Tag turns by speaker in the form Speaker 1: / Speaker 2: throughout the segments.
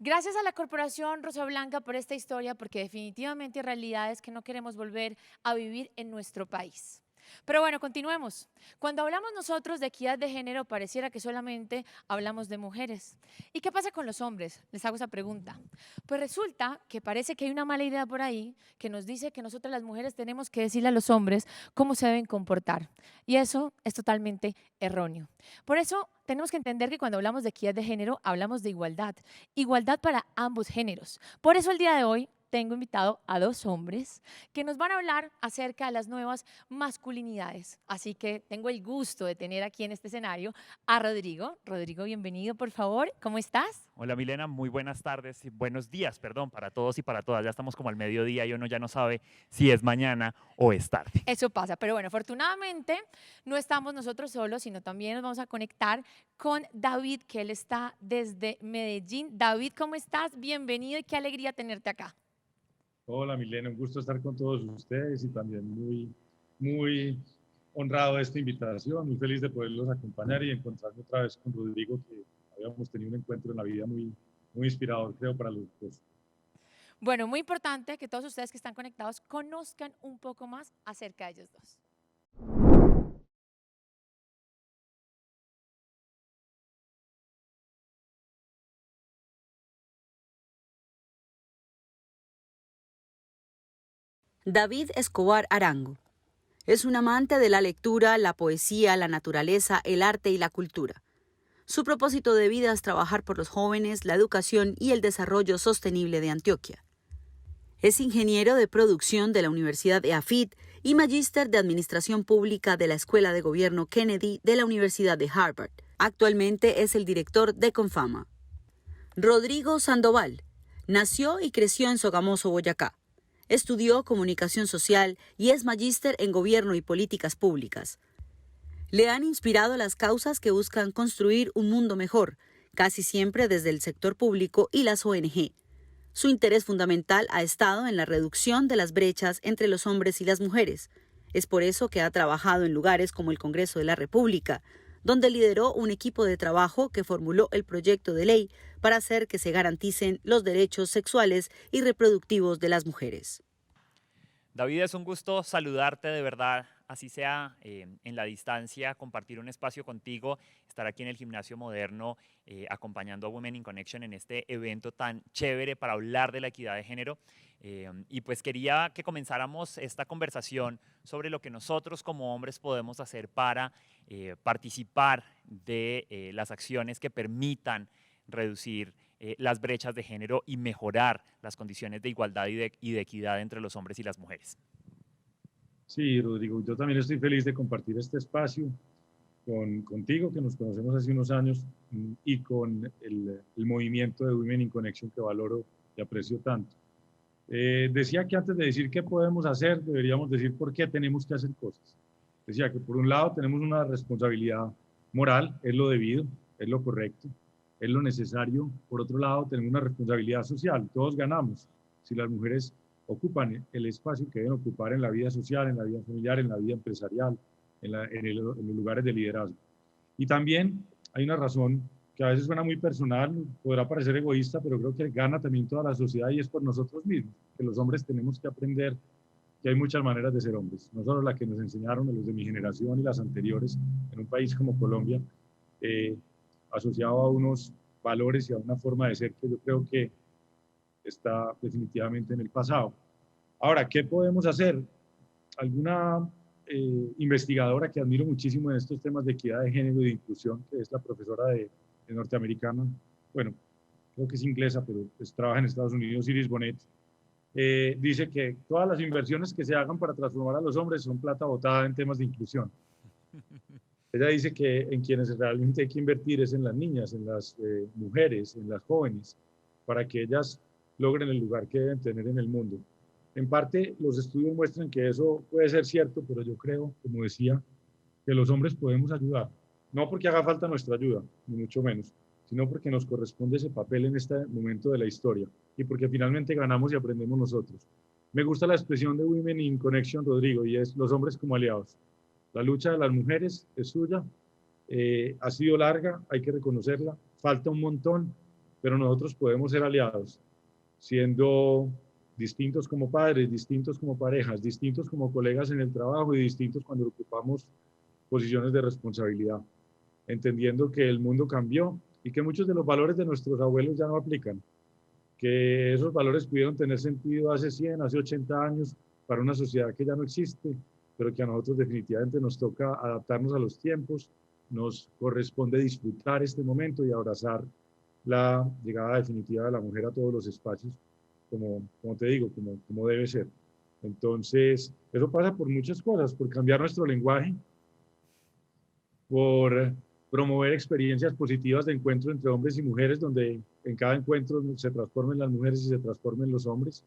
Speaker 1: Gracias a la Corporación Rosa Blanca por esta historia, porque definitivamente hay realidades que no queremos volver a vivir en nuestro país. Pero bueno, continuemos. Cuando hablamos nosotros de equidad de género, pareciera que solamente hablamos de mujeres. ¿Y qué pasa con los hombres? Les hago esa pregunta. Pues resulta que parece que hay una mala idea por ahí que nos dice que nosotras las mujeres tenemos que decirle a los hombres cómo se deben comportar. Y eso es totalmente erróneo. Por eso tenemos que entender que cuando hablamos de equidad de género, hablamos de igualdad. Igualdad para ambos géneros. Por eso el día de hoy tengo invitado a dos hombres que nos van a hablar acerca de las nuevas masculinidades. Así que tengo el gusto de tener aquí en este escenario a Rodrigo. Rodrigo, bienvenido, por favor. ¿Cómo estás?
Speaker 2: Hola Milena, muy buenas tardes, buenos días, perdón, para todos y para todas. Ya estamos como al mediodía y uno ya no sabe si es mañana o es tarde.
Speaker 1: Eso pasa, pero bueno, afortunadamente no estamos nosotros solos, sino también nos vamos a conectar con David, que él está desde Medellín. David, ¿cómo estás? Bienvenido y qué alegría tenerte acá.
Speaker 3: Hola, Milena, un gusto estar con todos ustedes y también muy honrado de esta invitación, muy feliz de poderlos acompañar y encontrarme otra vez con Rodrigo, que habíamos tenido un encuentro en la vida muy inspirador, creo, para los dos.
Speaker 1: Bueno, muy importante que todos ustedes que están conectados conozcan un poco más acerca de ellos dos.
Speaker 4: David Escobar Arango es un amante de la lectura, la poesía, la naturaleza, el arte y la cultura. Su propósito de vida es trabajar por los jóvenes, la educación y el desarrollo sostenible de Antioquia. Es ingeniero de producción de la Universidad EAFIT y magíster de Administración Pública de la Escuela de Gobierno Kennedy de la Universidad de Harvard. Actualmente es el director de Confama. Rodrigo Sandoval nació y creció en Sogamoso, Boyacá. Estudió comunicación social y es magíster en gobierno y políticas públicas. Le han inspirado las causas que buscan construir un mundo mejor, casi siempre desde el sector público y las ONG. Su interés fundamental ha estado en la reducción de las brechas entre los hombres y las mujeres. Es por eso que ha trabajado en lugares como el Congreso de la República, donde lideró un equipo de trabajo que formuló el proyecto de ley para hacer que se garanticen los derechos sexuales y reproductivos de las mujeres.
Speaker 2: David, es un gusto saludarte de verdad, así sea en la distancia, compartir un espacio contigo, estar aquí en el Gimnasio Moderno acompañando a Women in Connection en este evento tan chévere para hablar de la equidad de género. Y pues quería que comenzáramos esta conversación sobre lo que nosotros como hombres podemos hacer para participar de las acciones que permitan reducir las brechas de género y mejorar las condiciones de igualdad y de equidad entre los hombres y las mujeres.
Speaker 3: Sí, Rodrigo, yo también estoy feliz de compartir este espacio contigo, que nos conocemos hace unos años, y con el movimiento de Women in Connection que valoro y aprecio tanto. Decía que antes de decir qué podemos hacer, deberíamos decir por qué tenemos que hacer cosas. Decía que por un lado tenemos una responsabilidad moral, es lo debido, es lo correcto, es lo necesario. Por otro lado tenemos una responsabilidad social, todos ganamos. Si las mujeres ocupan el espacio que deben ocupar en la vida social, en la vida familiar, en la vida empresarial, en los lugares de liderazgo. Y también hay una razón que a veces suena muy personal, podrá parecer egoísta, pero creo que gana también toda la sociedad y es por nosotros mismos, que los hombres tenemos que aprender que hay muchas maneras de ser hombres, no solo la que nos enseñaron los de mi generación y las anteriores en un país como Colombia, eh, asociado a unos valores y a una forma de ser que yo creo que está definitivamente en el pasado. Ahora, ¿qué podemos hacer? Alguna investigadora que admiro muchísimo en estos temas de equidad de género y de inclusión, que es la profesora de norteamericana, bueno, creo que es inglesa, pero pues, trabaja en Estados Unidos, Iris Bonet, dice que todas las inversiones que se hagan para transformar a los hombres son plata botada en temas de inclusión. Ella dice que en quienes realmente hay que invertir es en las niñas, en las mujeres, en las jóvenes, para que ellas logren el lugar que deben tener en el mundo. En parte, los estudios muestran que eso puede ser cierto, pero yo creo, como decía, que los hombres podemos ayudar. No porque haga falta nuestra ayuda, ni mucho menos, sino porque nos corresponde ese papel en este momento de la historia y porque finalmente ganamos y aprendemos nosotros. Me gusta la expresión de Women in Connection, Rodrigo, y es los hombres como aliados. La lucha de las mujeres es suya, ha sido larga, hay que reconocerla, falta un montón, pero nosotros podemos ser aliados, siendo distintos como padres, distintos como parejas, distintos como colegas en el trabajo y distintos cuando ocupamos posiciones de responsabilidad, entendiendo que el mundo cambió y que muchos de los valores de nuestros abuelos ya no aplican, que esos valores pudieron tener sentido hace 100, hace 80 años para una sociedad que ya no existe, pero que a nosotros definitivamente nos toca adaptarnos a los tiempos, nos corresponde disfrutar este momento y abrazar la llegada definitiva de la mujer a todos los espacios, como te digo, como debe ser. Entonces, eso pasa por muchas cosas, por cambiar nuestro lenguaje, por promover experiencias positivas de encuentro entre hombres y mujeres, donde en cada encuentro se transformen las mujeres y se transformen los hombres.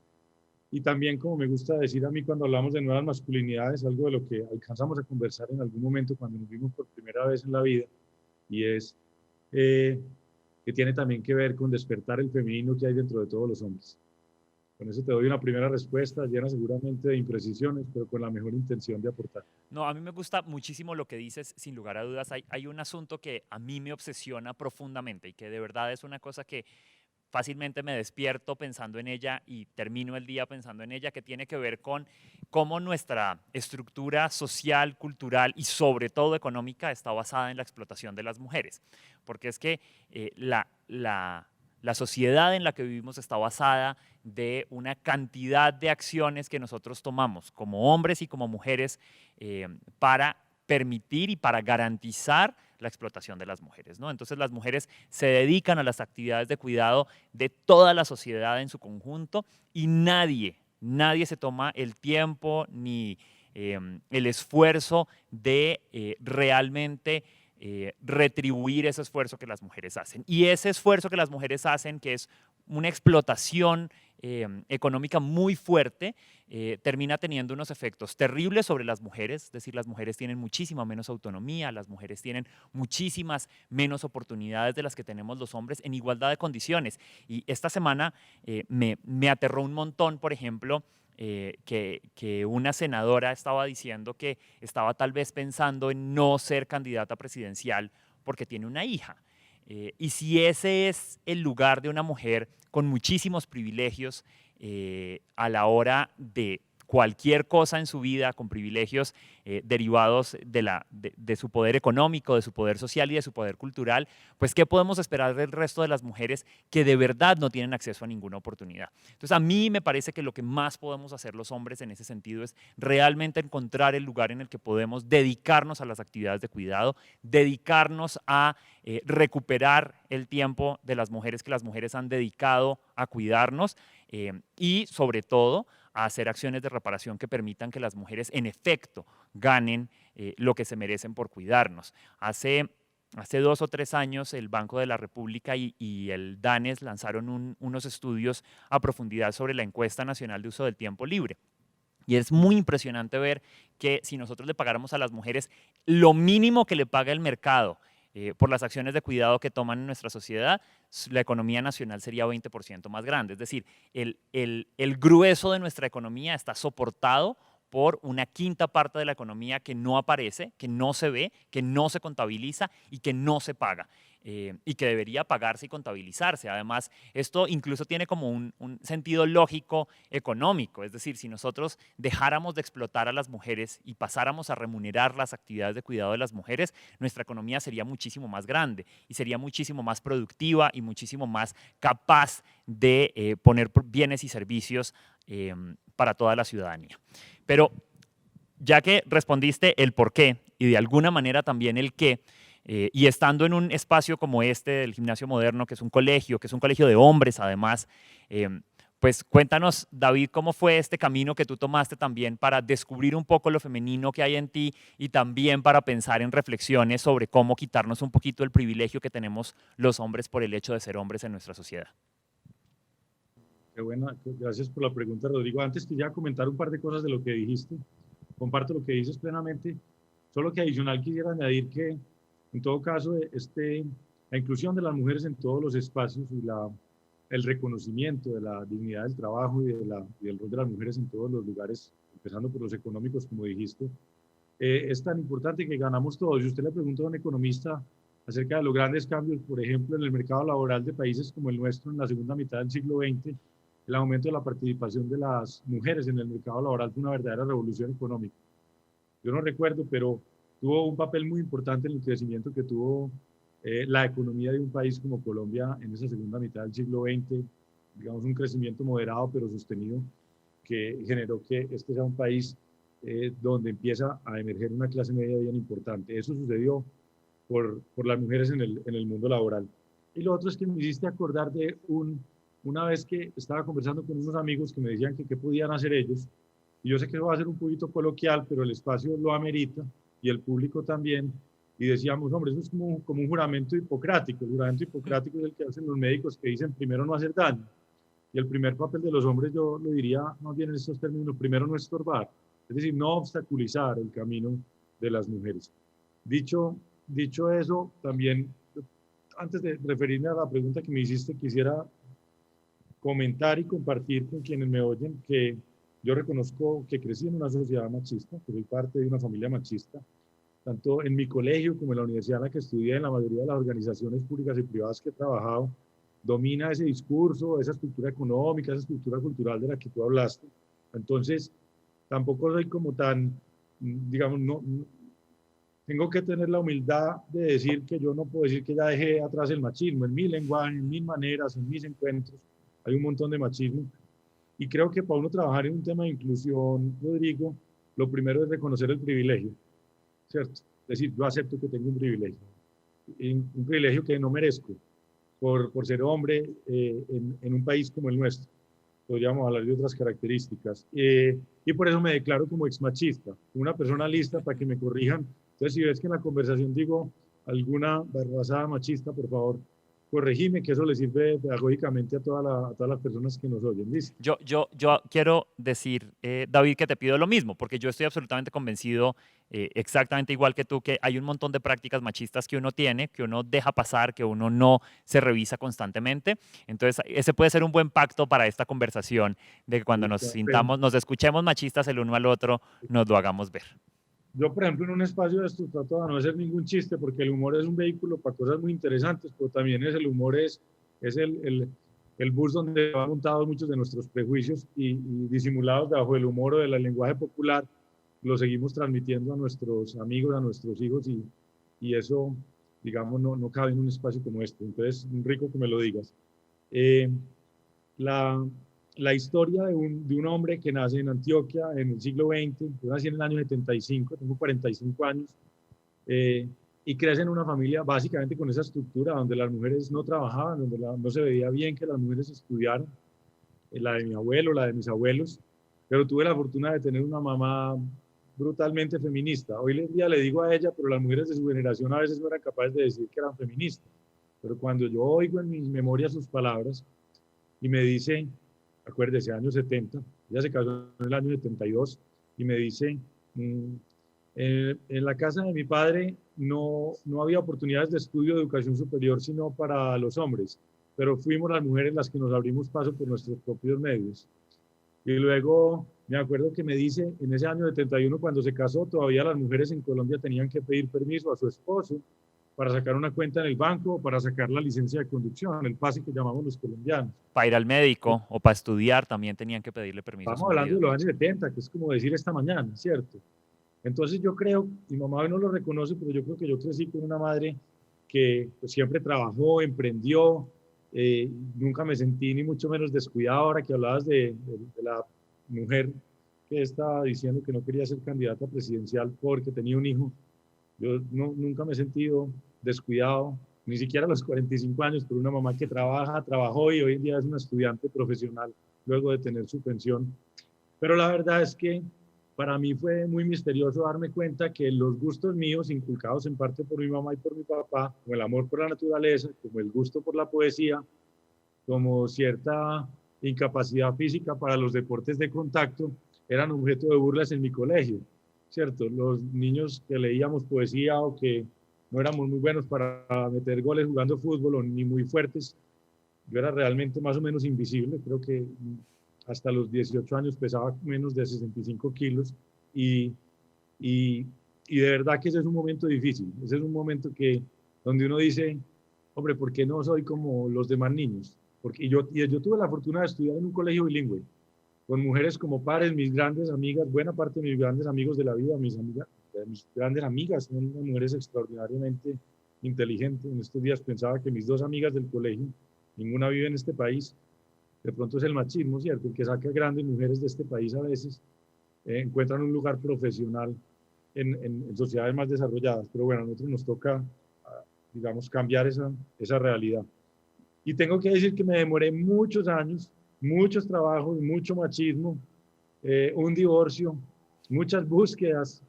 Speaker 3: Y también, como me gusta decir a mí cuando hablamos de nuevas masculinidades, algo de lo que alcanzamos a conversar en algún momento cuando nos vimos por primera vez en la vida, y es que tiene también que ver con despertar el femenino que hay dentro de todos los hombres. Con eso te doy una primera respuesta, llena seguramente de imprecisiones, pero con la mejor intención de aportar.
Speaker 2: No, a mí me gusta muchísimo lo que dices, sin lugar a dudas. Hay un asunto que a mí me obsesiona profundamente y que de verdad es una cosa que fácilmente me despierto pensando en ella y termino el día pensando en ella, que tiene que ver con cómo nuestra estructura social, cultural y sobre todo económica está basada en la explotación de las mujeres. Porque es que la sociedad en la que vivimos está basada de una cantidad de acciones que nosotros tomamos como hombres y como mujeres para permitir y para garantizar la explotación de las mujeres, ¿no? Entonces las mujeres se dedican a las actividades de cuidado de toda la sociedad en su conjunto y nadie se toma el tiempo ni el esfuerzo de realmente retribuir ese esfuerzo que las mujeres hacen. Y ese esfuerzo que las mujeres hacen, que es una explotación económica muy fuerte, termina teniendo unos efectos terribles sobre las mujeres, es decir, las mujeres tienen muchísima menos autonomía, las mujeres tienen muchísimas menos oportunidades de las que tenemos los hombres en igualdad de condiciones. Y esta semana me aterró un montón, por ejemplo, que una senadora estaba diciendo que estaba tal vez pensando en no ser candidata presidencial porque tiene una hija. Y si ese es el lugar de una mujer con muchísimos privilegios a la hora de cualquier cosa en su vida, con privilegios derivados de su poder económico, de su poder social y de su poder cultural, pues ¿qué podemos esperar del resto de las mujeres que de verdad no tienen acceso a ninguna oportunidad? Entonces a mí me parece que lo que más podemos hacer los hombres en ese sentido es realmente encontrar el lugar en el que podemos dedicarnos a las actividades de cuidado, dedicarnos a recuperar el tiempo de las mujeres que las mujeres han dedicado a cuidarnos y sobre todo a hacer acciones de reparación que permitan que las mujeres en efecto ganen lo que se merecen por cuidarnos. Hace 2 o 3 años el Banco de la República y el DANES lanzaron unos estudios a profundidad sobre la encuesta nacional de uso del tiempo libre. Y es muy impresionante ver que si nosotros le pagáramos a las mujeres lo mínimo que le paga el mercado por las acciones de cuidado que toman en nuestra sociedad, la economía nacional sería 20% más grande. Es decir, el grueso de nuestra economía está soportado por una quinta parte de la economía que no aparece, que no se ve, que no se contabiliza y que no se paga. Y que debería pagarse y contabilizarse. Además, esto incluso tiene como un sentido lógico económico, es decir, si nosotros dejáramos de explotar a las mujeres y pasáramos a remunerar las actividades de cuidado de las mujeres, nuestra economía sería muchísimo más grande y sería muchísimo más productiva y muchísimo más capaz de poner bienes y servicios para toda la ciudadanía. Pero ya que respondiste el por qué y de alguna manera también el qué, y estando en un espacio como este del Gimnasio Moderno, que es un colegio de hombres además, pues cuéntanos, David, cómo fue este camino que tú tomaste también para descubrir un poco lo femenino que hay en ti y también para pensar en reflexiones sobre cómo quitarnos un poquito el privilegio que tenemos los hombres por el hecho de ser hombres en nuestra sociedad.
Speaker 3: Qué buena, gracias por la pregunta, Rodrigo. Antes quisiera comentar un par de cosas de lo que dijiste. Comparto lo que dices plenamente, solo que adicional quisiera añadir que en todo caso, la inclusión de las mujeres en todos los espacios y el reconocimiento de la dignidad del trabajo y del rol de las mujeres en todos los lugares, empezando por los económicos, como dijiste, es tan importante que ganamos todos. Si usted le pregunta a un economista acerca de los grandes cambios, por ejemplo, en el mercado laboral de países como el nuestro en la segunda mitad del siglo XX. El aumento de la participación de las mujeres en el mercado laboral fue una verdadera revolución económica. Yo no recuerdo, pero tuvo un papel muy importante en el crecimiento que tuvo la economía de un país como Colombia en esa segunda mitad del siglo XX, digamos un crecimiento moderado pero sostenido, que generó que este sea un país donde empieza a emerger una clase media bien importante. Eso sucedió por las mujeres en el mundo laboral. Y lo otro es que me hiciste acordar de una vez que estaba conversando con unos amigos que me decían que qué podían hacer ellos, y yo sé que va a ser un poquito coloquial, pero el espacio lo amerita y el público también, y decíamos, hombre, eso es como un juramento hipocrático. El juramento hipocrático es el que hacen los médicos que dicen primero no hacer daño. Y el primer papel de los hombres, yo lo diría más bien en estos términos, primero no estorbar, es decir, no obstaculizar el camino de las mujeres. Dicho eso, también, antes de referirme a la pregunta que me hiciste, quisiera comentar y compartir con quienes me oyen que yo reconozco que crecí en una sociedad machista, que soy parte de una familia machista, tanto en mi colegio como en la universidad en la que estudié, en la mayoría de las organizaciones públicas y privadas que he trabajado, domina ese discurso, esa estructura económica, esa estructura cultural de la que tú hablaste. Entonces, tampoco soy como tan, digamos, no tengo que tener la humildad de decir que yo no puedo decir que ya dejé atrás el machismo. En mi lenguaje, en mis maneras, en mis encuentros, hay un montón de machismo. Y creo que para uno trabajar en un tema de inclusión, Rodrigo, lo primero es reconocer el privilegio, ¿cierto? Es decir, yo acepto que tengo un privilegio que no merezco por ser hombre en un país como el nuestro. Podríamos hablar de otras características. Y por eso me declaro como exmachista, una persona lista para que me corrijan. Entonces, si ves que en la conversación digo alguna barrabasada machista, por favor, corregime, que eso le sirve pedagógicamente a todas las personas que nos oyen. ¿Listo?
Speaker 2: Yo quiero decir, David, que te pido lo mismo, porque yo estoy absolutamente convencido, exactamente igual que tú, que hay un montón de prácticas machistas que uno tiene, que uno deja pasar, que uno no se revisa constantemente. Entonces, ese puede ser un buen pacto para esta conversación, de que cuando nos sintamos, nos escuchemos machistas el uno al otro, nos lo hagamos ver.
Speaker 3: Yo, por ejemplo, en un espacio de estos trato de no hacer ningún chiste, porque el humor es un vehículo para cosas muy interesantes, pero también el humor es el bus donde van montados muchos de nuestros prejuicios y disimulados debajo del humor o del lenguaje popular, lo seguimos transmitiendo a nuestros amigos, a nuestros hijos, y eso, digamos, no cabe en un espacio como este. Entonces, rico que me lo digas. La historia de un hombre que nace en Antioquia en el siglo XX, yo nací en el año 75, tengo 45 años, y crece en una familia básicamente con esa estructura donde las mujeres no trabajaban, donde no se veía bien que las mujeres estudiaran, la de mi abuelo, la de mis abuelos, pero tuve la fortuna de tener una mamá brutalmente feminista. Hoy en día le digo a ella, pero las mujeres de su generación a veces no eran capaces de decir que eran feministas, pero cuando yo oigo en mis memorias sus palabras y me dice, acuérdese, años 70, ella se casó en el año 72, y me dice, en la casa de mi padre no había oportunidades de estudio de educación superior sino para los hombres, pero fuimos las mujeres las que nos abrimos paso por nuestros propios medios. Y luego me acuerdo que me dice, en ese año 71, cuando se casó, todavía las mujeres en Colombia tenían que pedir permiso a su esposo para sacar una cuenta en el banco o para sacar la licencia de conducción, el pase que llamamos los colombianos.
Speaker 2: Para ir al médico o para estudiar también tenían que pedirle permiso a su
Speaker 3: Estamos hablando
Speaker 2: marido.
Speaker 3: de los años 70, que es como decir esta mañana, ¿cierto? Entonces yo creo, mi mamá no lo reconoce, pero yo creo que yo crecí con una madre que pues, siempre trabajó, emprendió, nunca me sentí ni mucho menos descuidado. Ahora que hablabas de la mujer que estaba diciendo que no quería ser candidata presidencial porque tenía un hijo, yo nunca me he sentido descuidado, ni siquiera a los 45 años, por una mamá que trabajó y hoy en día es una estudiante profesional luego de tener su pensión. Pero la verdad es que para mí fue muy misterioso darme cuenta que los gustos míos, inculcados en parte por mi mamá y por mi papá, como el amor por la naturaleza, como el gusto por la poesía, como cierta incapacidad física para los deportes de contacto, eran objeto de burlas en mi colegio, ¿cierto? Los niños que leíamos poesía o que no éramos muy buenos para meter goles jugando fútbol o ni muy fuertes, yo era realmente más o menos invisible, creo que hasta los 18 años pesaba menos de 65 kilos y de verdad que ese es un momento difícil, ese es un momento que donde uno dice, hombre, ¿por qué no soy como los demás niños? Porque yo tuve la fortuna de estudiar en un colegio bilingüe, con mujeres como pares, mis grandes amigas, buena parte de mis grandes amigos de la vida, mis grandes amigas, son mujeres extraordinariamente inteligentes. En estos días pensaba que mis dos amigas del colegio, ninguna vive en este país, de pronto es el machismo, ¿cierto? El que saca grandes mujeres de este país a veces encuentran un lugar profesional en sociedades más desarrolladas. Pero bueno, a nosotros nos toca, digamos, cambiar esa realidad. Y tengo que decir que me demoré muchos años, muchos trabajos, mucho machismo, un divorcio, muchas búsquedas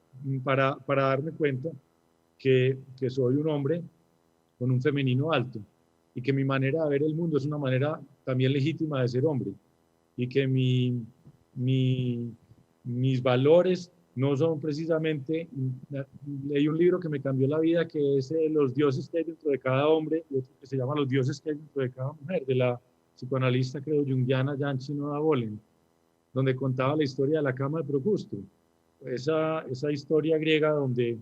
Speaker 3: para darme cuenta que soy un hombre con un femenino alto y que mi manera de ver el mundo es una manera también legítima de ser hombre y que mis valores no son precisamente, leí un libro que me cambió la vida que es Los dioses que hay dentro de cada hombre y otro que se llama Los dioses que hay dentro de cada mujer, de la psicoanalista creo junguiana Janchi Noda Bolen, donde contaba la historia de la cama de Procusto, esa historia griega donde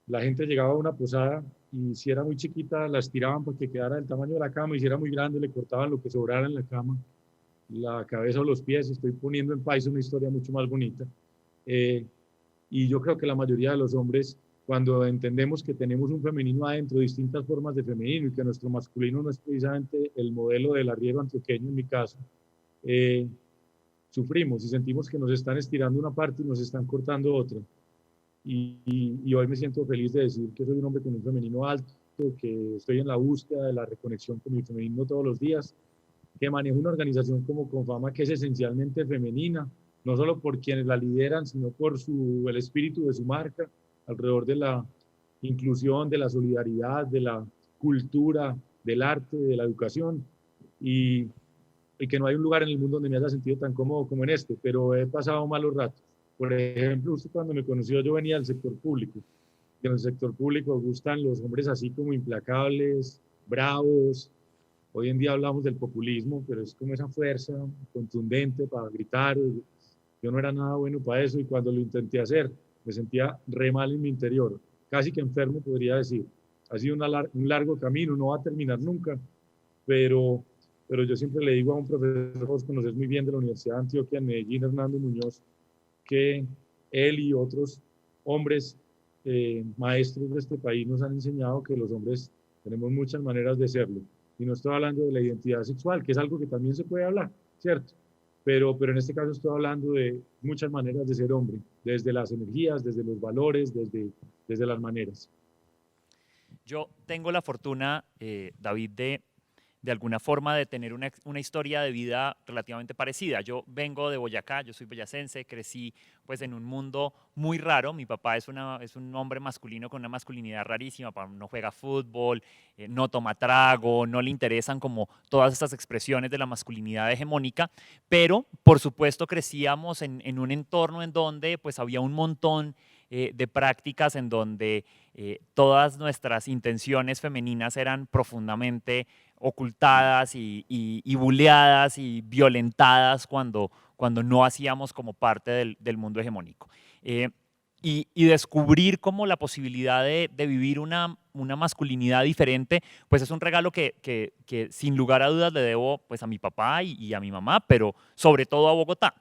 Speaker 3: la gente llegaba a una posada y si era muy chiquita la estiraban para que quedara del tamaño de la cama y si era muy grande le cortaban lo que sobrara en la cama, la cabeza o los pies. Estoy poniendo en país una historia mucho más bonita. Y yo creo que la mayoría de los hombres, cuando entendemos que tenemos un femenino adentro, distintas formas de femenino y que nuestro masculino no es precisamente el modelo del arriero antioqueño en mi caso, sufrimos y sentimos que nos están estirando una parte y nos están cortando otra. Y hoy me siento feliz de decir que soy un hombre con un femenino alto, que estoy en la búsqueda de la reconexión con mi femenino todos los días, que manejo una organización como Confama que es esencialmente femenina, no solo por quienes la lideran, sino por el espíritu de su marca, alrededor de la inclusión, de la solidaridad, de la cultura, del arte, de la educación, y que no hay un lugar en el mundo donde me haya sentido tan cómodo como en este, pero he pasado malos ratos. Por ejemplo, usted cuando me conoció yo venía del sector público, y en el sector público gustan los hombres así como implacables, bravos. Hoy en día hablamos del populismo, pero es como esa fuerza contundente para gritar. Yo no era nada bueno para eso y cuando lo intenté hacer me sentía re mal en mi interior, casi que enfermo podría decir. Ha sido un largo camino, no va a terminar nunca, pero, pero yo siempre le digo a un profesor, vos conoces muy bien de la Universidad de Antioquia en Medellín, Hernando Muñoz, que él y otros hombres maestros de este país nos han enseñado que los hombres tenemos muchas maneras de serlo. Y no estoy hablando de la identidad sexual, que es algo que también se puede hablar, ¿cierto? Pero en este caso estoy hablando de muchas maneras de ser hombre, desde las energías, desde los valores, desde las maneras.
Speaker 2: Yo tengo la fortuna, David, de alguna forma de tener una historia de vida relativamente parecida. Yo vengo de Boyacá, yo soy boyacense, crecí pues en un mundo muy raro. Mi papá es un hombre masculino con una masculinidad rarísima, no juega fútbol, no toma trago, no le interesan como todas estas expresiones de la masculinidad hegemónica, pero por supuesto crecíamos en un entorno en donde pues había un montón de prácticas en donde todas nuestras intenciones femeninas eran profundamente ocultadas y buleadas y violentadas cuando no hacíamos como parte del mundo hegemónico. Y descubrir como la posibilidad de vivir una masculinidad diferente, pues es un regalo que sin lugar a dudas le debo pues a mi papá y a mi mamá, pero sobre todo a Bogotá.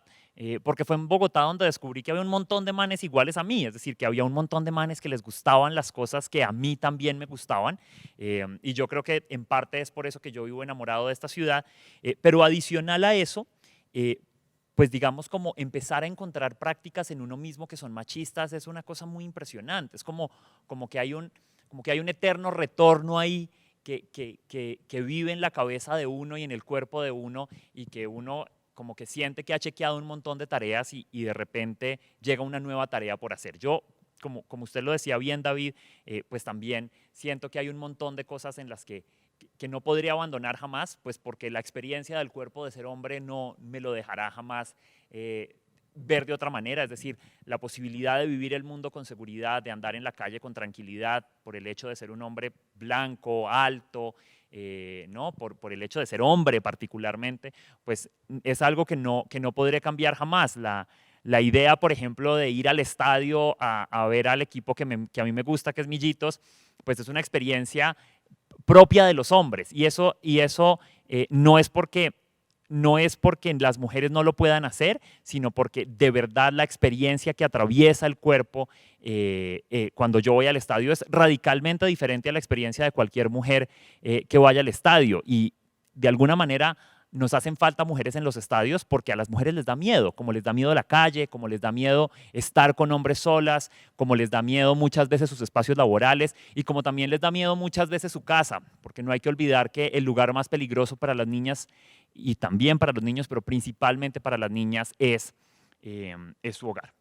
Speaker 2: Porque fue en Bogotá donde descubrí que había un montón de manes iguales a mí, es decir, que había un montón de manes que les gustaban las cosas que a mí también me gustaban, y yo creo que en parte es por eso que yo vivo enamorado de esta ciudad, pero adicional a eso, pues digamos como empezar a encontrar prácticas en uno mismo que son machistas es una cosa muy impresionante, es como que hay un eterno retorno ahí que vive en la cabeza de uno y en el cuerpo de uno y que uno como que siente que ha chequeado un montón de tareas y de repente llega una nueva tarea por hacer. Yo, como usted lo decía bien, David, pues también siento que hay un montón de cosas en las que no podría abandonar jamás, pues porque la experiencia del cuerpo de ser hombre no me lo dejará jamás ver de otra manera, es decir, la posibilidad de vivir el mundo con seguridad, de andar en la calle con tranquilidad por el hecho de ser un hombre blanco, alto, ¿no? por el hecho de ser hombre particularmente, pues es algo que no podré cambiar jamás. La idea, por ejemplo, de ir al estadio a ver al equipo que a mí me gusta, que es Millitos, pues es una experiencia propia de los hombres. Y eso no es porque las mujeres no lo puedan hacer, sino porque de verdad la experiencia que atraviesa el cuerpo cuando yo voy al estadio es radicalmente diferente a la experiencia de cualquier mujer que vaya al estadio. Y de alguna manera nos hacen falta mujeres en los estadios porque a las mujeres les da miedo, como les da miedo la calle, como les da miedo estar con hombres solas, como les da miedo muchas veces sus espacios laborales y como también les da miedo muchas veces su casa, porque no hay que olvidar que el lugar más peligroso para las niñas y también para los niños, pero principalmente para las niñas es su hogar.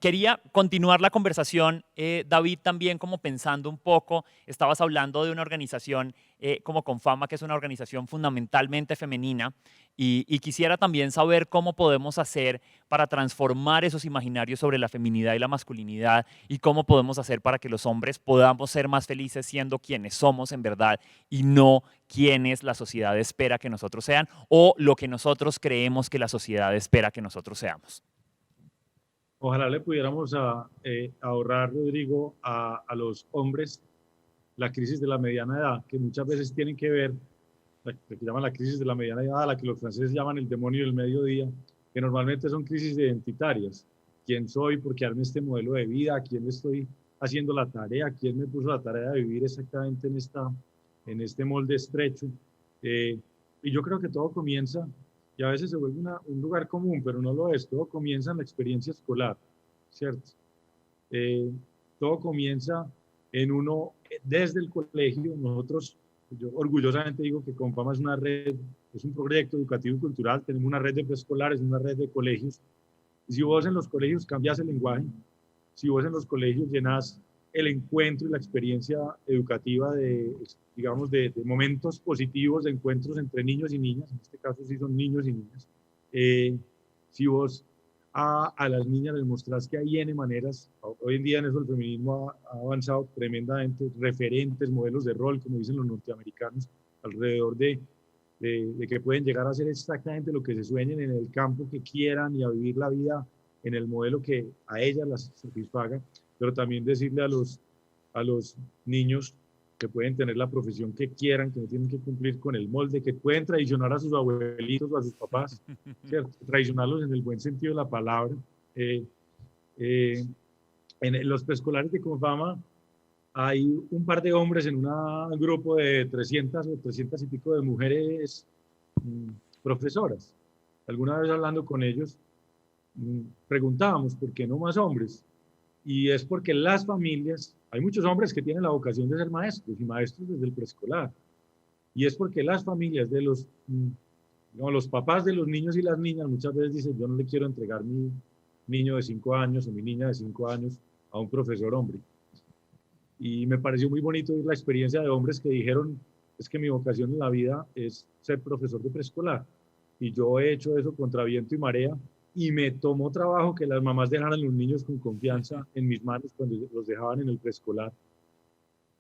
Speaker 2: Quería continuar la conversación, David, también como pensando un poco, estabas hablando de una organización como Confama, que es una organización fundamentalmente femenina, y quisiera también saber cómo podemos hacer para transformar esos imaginarios sobre la feminidad y la masculinidad y cómo podemos hacer para que los hombres podamos ser más felices siendo quienes somos en verdad y no quienes la sociedad espera que nosotros sean o lo que nosotros creemos que la sociedad espera que nosotros seamos.
Speaker 3: Ojalá le pudiéramos ahorrar, Rodrigo, a los hombres la crisis de la mediana edad, que muchas veces tienen que ver, la que llaman la crisis de la mediana edad, la que los franceses llaman el demonio del mediodía, que normalmente son crisis identitarias. ¿Quién soy? ¿Por qué darme este modelo de vida? ¿A quién le estoy haciendo la tarea? ¿Quién me puso la tarea de vivir exactamente en este molde estrecho? Y yo creo que todo comienza, y a veces se vuelve un lugar común, pero no lo es, todo comienza en la experiencia escolar, ¿cierto? Todo comienza en uno, desde el colegio. Nosotros, yo orgullosamente digo que Confama es una red, es un proyecto educativo y cultural, tenemos una red de preescolares, una red de colegios, y si vos en los colegios cambias el lenguaje, si vos en los colegios llenas el encuentro y la experiencia educativa digamos, de momentos positivos, de encuentros entre niños y niñas, en este caso sí son niños y niñas, si vos a las niñas les mostrás que hay N maneras, hoy en día en eso el feminismo ha avanzado tremendamente, referentes, modelos de rol, como dicen los norteamericanos, alrededor de que pueden llegar a hacer exactamente lo que se sueñen en el campo que quieran y a vivir la vida en el modelo que a ellas las satisfaga, pero también decirle a los niños que pueden tener la profesión que quieran, que no tienen que cumplir con el molde, que pueden traicionar a sus abuelitos o a sus papás, ¿cierto? Traicionarlos en el buen sentido de la palabra. En los preescolares de Confama hay un par de hombres en un grupo de 300 o 300 y pico de mujeres profesoras. Alguna vez hablando con ellos, preguntábamos, ¿por qué no más hombres? Y es porque las familias, hay muchos hombres que tienen la vocación de ser maestros y maestros desde el preescolar. Y es porque las familias de los papás de los niños y las niñas muchas veces dicen, yo no le quiero entregar mi niño de 5 años o mi niña de 5 años a un profesor hombre. Y me pareció muy bonito ver la experiencia de hombres que dijeron, es que mi vocación en la vida es ser profesor de preescolar. Y yo he hecho eso contra viento y marea. Y me tomó trabajo que las mamás dejaran a los niños con confianza en mis manos cuando los dejaban en el preescolar.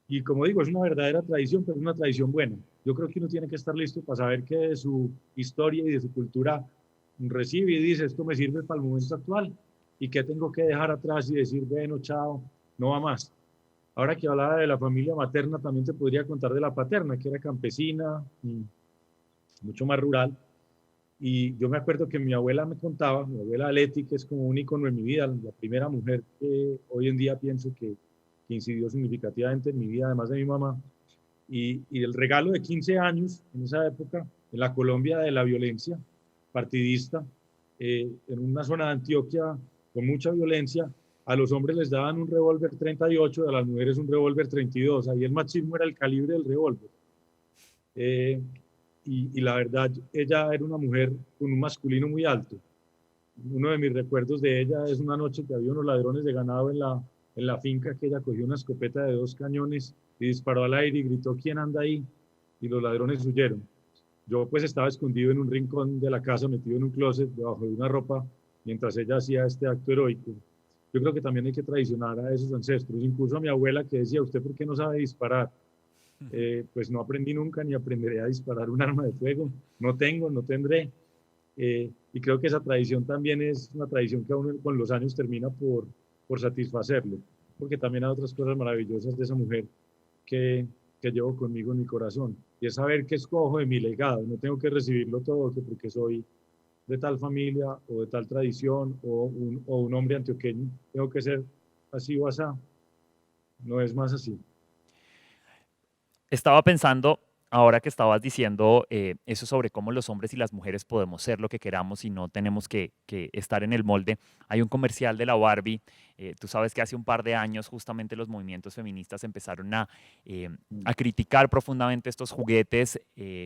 Speaker 3: Y como digo, es una verdadera tradición, pero es una tradición buena. Yo creo que uno tiene que estar listo para saber que de su historia y de su cultura recibe y dice, esto me sirve para el momento actual y que tengo que dejar atrás y decir, bueno, chao, no va más. Ahora que hablaba de la familia materna, también te podría contar de la paterna, que era campesina, mucho más rural. Y yo me acuerdo que mi abuela me contaba, mi abuela Leti, que es como un icono en mi vida, la primera mujer que hoy en día pienso que incidió significativamente en mi vida, además de mi mamá, y el regalo de 15 años en esa época, en la Colombia de la violencia partidista, en una zona de Antioquia con mucha violencia, a los hombres les daban un revólver 38 y a las mujeres un revólver 32, ahí el machismo era el calibre del revólver. Y la verdad, ella era una mujer con un masculino muy alto. Uno de mis recuerdos de ella es una noche que había unos ladrones de ganado en la finca, que ella cogió una escopeta de 2 cañones y disparó al aire y gritó, ¿quién anda ahí? Y los ladrones huyeron. Yo pues estaba escondido en un rincón de la casa, metido en un closet, debajo de una ropa, mientras ella hacía este acto heroico. Yo creo que también hay que traicionar a esos ancestros, incluso a mi abuela que decía, ¿usted por qué no sabe disparar? Pues no aprendí nunca ni aprenderé a disparar un arma de fuego, no tengo, no tendré. y creo que esa tradición también es una tradición que aún con los años termina por satisfacerlo, porque también hay otras cosas maravillosas de esa mujer que, que llevo conmigo en mi corazón, y es saber que escojo de mi legado, no tengo que recibirlo todo, que porque soy de tal familia o de tal tradición o un hombre antioqueño, tengo que ser así o asá, no es más así.
Speaker 2: Estaba pensando, ahora que estabas diciendo eso sobre cómo los hombres y las mujeres podemos ser lo que queramos y no tenemos que estar en el molde. Hay un comercial de la Barbie. Tú sabes que hace un par de años justamente los movimientos feministas empezaron eh,
Speaker 3: Mm.
Speaker 2: a criticar profundamente estos juguetes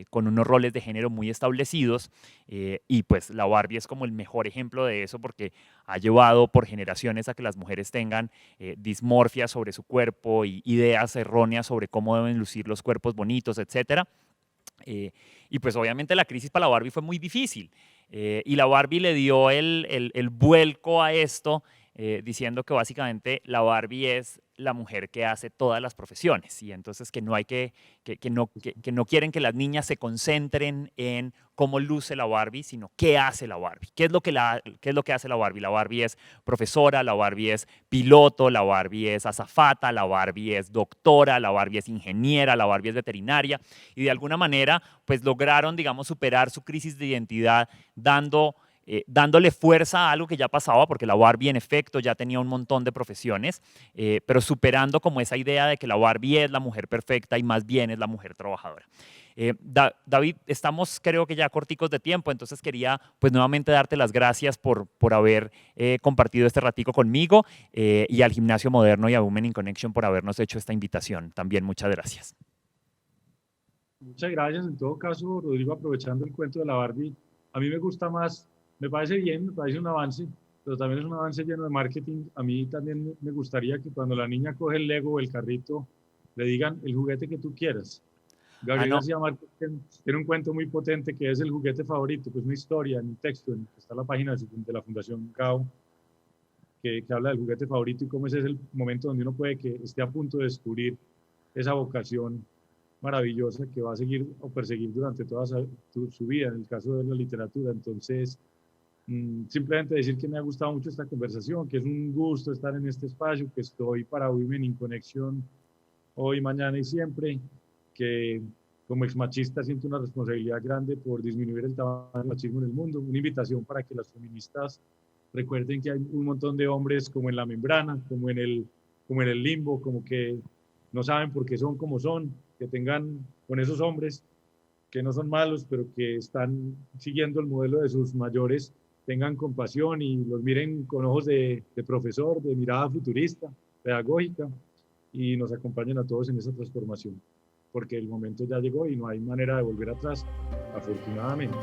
Speaker 2: con unos roles de género muy establecidos. Y pues la Barbie es como el mejor ejemplo de eso porque ha llevado por generaciones a que las mujeres tengan dismorfia sobre su cuerpo y ideas erróneas sobre cómo deben lucir los cuerpos bonitos, etcétera. Eh, y pues obviamente la crisis para la Barbie fue muy difícil. Y la Barbie le dio el vuelco a esto, diciendo que básicamente la Barbie es la mujer que hace todas las profesiones y entonces que no hay que no quieren que las niñas se concentren en cómo luce la Barbie, sino qué hace la Barbie, qué es lo que hace la Barbie. La Barbie es profesora, la Barbie es piloto, la Barbie es azafata, la Barbie es doctora, la Barbie es ingeniera, la Barbie es veterinaria y de alguna manera pues lograron, digamos, superar su crisis de identidad dándole fuerza a algo que ya pasaba, porque la Barbie en efecto ya tenía un montón de profesiones, pero superando como esa idea de que la Barbie es la mujer perfecta y más bien es la mujer trabajadora. David, estamos creo que ya corticos de tiempo, entonces quería pues nuevamente darte las gracias por haber compartido este ratico conmigo y al Gimnasio Moderno y a Women in Connection por habernos hecho esta invitación. También muchas gracias.
Speaker 3: Muchas gracias. En todo caso, Rodrigo, aprovechando el cuento de la Barbie, a mí me gusta más, me parece bien, me parece un avance, pero también es un avance lleno de marketing. A mí también me gustaría que cuando la niña coge el Lego o el carrito, le digan el juguete que tú quieras.
Speaker 2: Ah,
Speaker 3: Gabriel
Speaker 2: no,
Speaker 3: García Márquez tiene un cuento muy potente que es el juguete favorito, que es una historia en un texto, está en la página de la Fundación GAO, que habla del juguete favorito y cómo ese es el momento donde uno puede que esté a punto de descubrir esa vocación maravillosa que va a seguir o perseguir durante toda su vida, en el caso de la literatura. Entonces, simplemente decir que me ha gustado mucho esta conversación, que es un gusto estar en este espacio, que estoy para Women in Connection hoy, mañana y siempre, que como ex machista siento una responsabilidad grande por disminuir el tamaño del machismo en el mundo. Una invitación para que las feministas recuerden que hay un montón de hombres como en la membrana, como en el limbo, como que no saben por qué son como son, que tengan con esos hombres que no son malos, pero que están siguiendo el modelo de sus mayores, tengan compasión y los miren con ojos de profesor, de mirada futurista, pedagógica, y nos acompañen a todos en esa transformación, porque el momento ya llegó y no hay manera de volver atrás, afortunadamente.